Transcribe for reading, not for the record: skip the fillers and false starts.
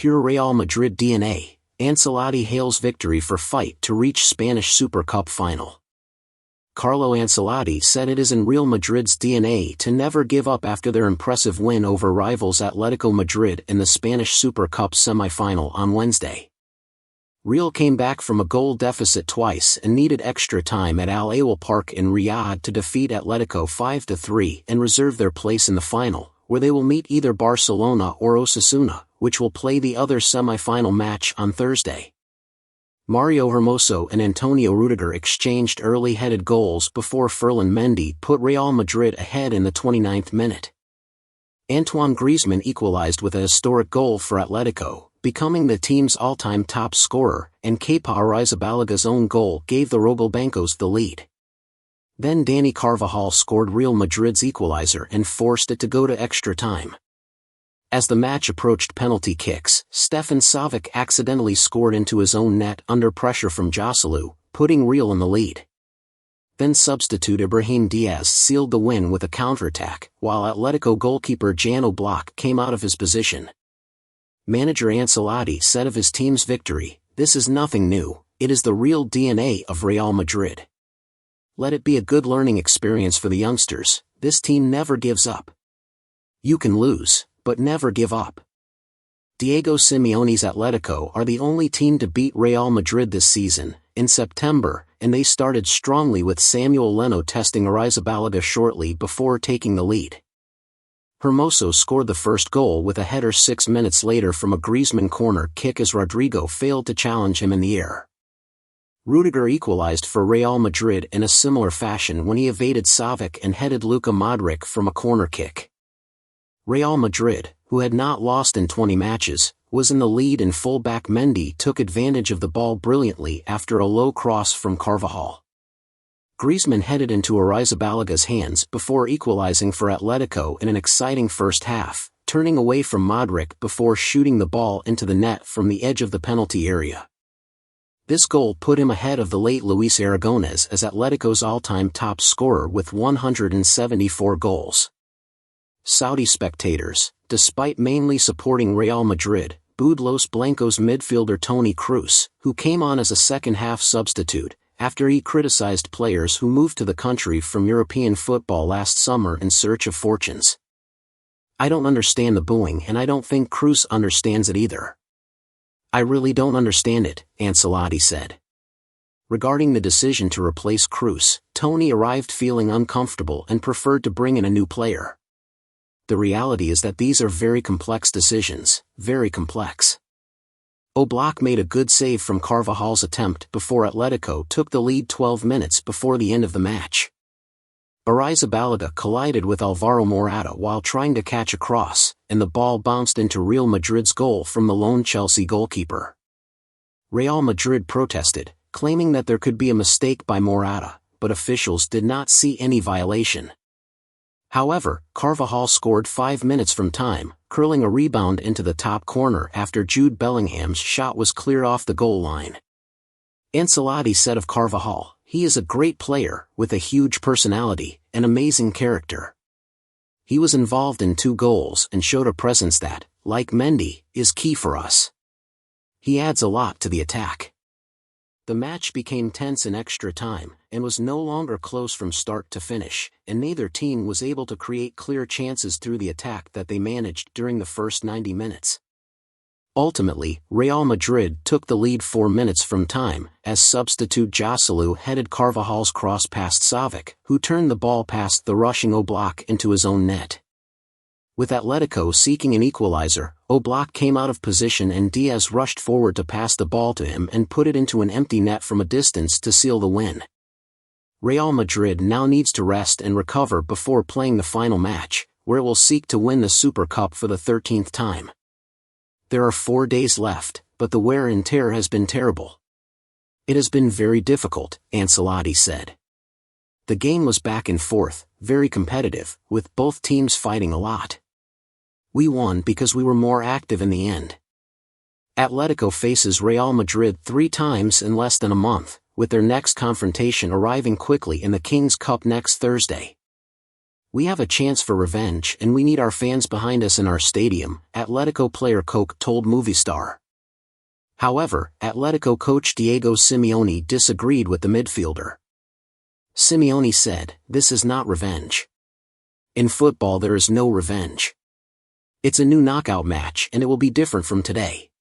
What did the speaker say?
pure Real Madrid DNA, Ancelotti hails victory for fight to reach Spanish Super Cup final. Carlo Ancelotti said it is in Real Madrid's DNA to never give up after their impressive win over rivals Atletico Madrid in the Spanish Super Cup semi-final on Wednesday. Real came back from a goal deficit twice and needed extra time at Al Awal Park in Riyadh to defeat Atletico 5-3 and reserve their place in the final, where they will meet either Barcelona or Osasuna, which will play the other semi-final match on Thursday. Mario Hermoso and Antonio Rudiger exchanged early-headed goals before Ferland Mendy put Real Madrid ahead in the 29th minute. Antoine Griezmann equalized with a historic goal for Atletico, becoming the team's all-time top scorer, and Kepa Arrizabalaga's own goal gave the Rojiblancos the lead. Then Dani Carvajal scored Real Madrid's equalizer and forced it to go to extra time. As the match approached penalty kicks, Stefan Savic accidentally scored into his own net under pressure from Joselu, putting Real in the lead. Then substitute Ibrahim Diaz sealed the win with a counterattack, while Atletico goalkeeper Jan Oblak came out of his position. Manager Ancelotti said of his team's victory, "This is nothing new, it is the real DNA of Real Madrid. Let it be a good learning experience for the youngsters, this team never gives up. You can lose, but never give up." Diego Simeone's Atletico are the only team to beat Real Madrid this season, in September, and they started strongly with Samuel Leno testing Arrizabalaga shortly before taking the lead. Hermoso scored the first goal with a header 6 minutes later from a Griezmann corner kick as Rodrigo failed to challenge him in the air. Rudiger equalized for Real Madrid in a similar fashion when he evaded Savic and headed Luka Modric from a corner kick. Real Madrid, who had not lost in 20 matches, was in the lead and full-back Mendy took advantage of the ball brilliantly after a low cross from Carvajal. Griezmann headed into Arrizabalaga's hands before equalizing for Atletico in an exciting first half, turning away from Modric before shooting the ball into the net from the edge of the penalty area. This goal put him ahead of the late Luis Aragonés as Atletico's all-time top scorer with 174 goals. Saudi spectators, despite mainly supporting Real Madrid, booed Los Blancos midfielder Toni Kroos, who came on as a second-half substitute, after he criticized players who moved to the country from European football last summer in search of fortunes. "I don't understand the booing and I don't think Kroos understands it either. I really don't understand it," Ancelotti said. Regarding the decision to replace Kroos, Toni arrived feeling uncomfortable and preferred to bring in a new player. "The reality is that these are very complex decisions, very complex." Oblak made a good save from Carvajal's attempt before Atletico took the lead 12 minutes before the end of the match. Arrizabalaga collided with Alvaro Morata while trying to catch a cross, and the ball bounced into Real Madrid's goal from the lone Chelsea goalkeeper. Real Madrid protested, claiming that there could be a mistake by Morata, but officials did not see any violation. However, Carvajal scored 5 minutes from time, curling a rebound into the top corner after Jude Bellingham's shot was cleared off the goal line. Ancelotti said of Carvajal, "He is a great player, with a huge personality, an amazing character. He was involved in 2 goals and showed a presence that, like Mendy, is key for us. He adds a lot to the attack." The match became tense in extra time, and was no longer close from start to finish, and neither team was able to create clear chances through the attack that they managed during the first 90 minutes. Ultimately, Real Madrid took the lead 4 minutes from time, as substitute Joselu headed Carvajal's cross past Savic, who turned the ball past the rushing Oblak into his own net. With Atletico seeking an equalizer, Oblak came out of position and Diaz rushed forward to pass the ball to him and put it into an empty net from a distance to seal the win. Real Madrid now needs to rest and recover before playing the final match, where it will seek to win the Super Cup for the 13th time. There are 4 days left, but the wear and tear has been terrible. "It has been very difficult," Ancelotti said. "The game was back and forth, very competitive, with both teams fighting a lot. We won because we were more active in the end." Atletico faces Real Madrid 3 times in less than a month, with their next confrontation arriving quickly in the King's Cup next Thursday. We have a chance for revenge and we need our fans behind us in our stadium, Atletico player Coke told Movistar. However, Atletico coach Diego Simeone disagreed with the midfielder. Simeone said, "This is not revenge. In football there is no revenge. It's a new knockout match and it will be different from today.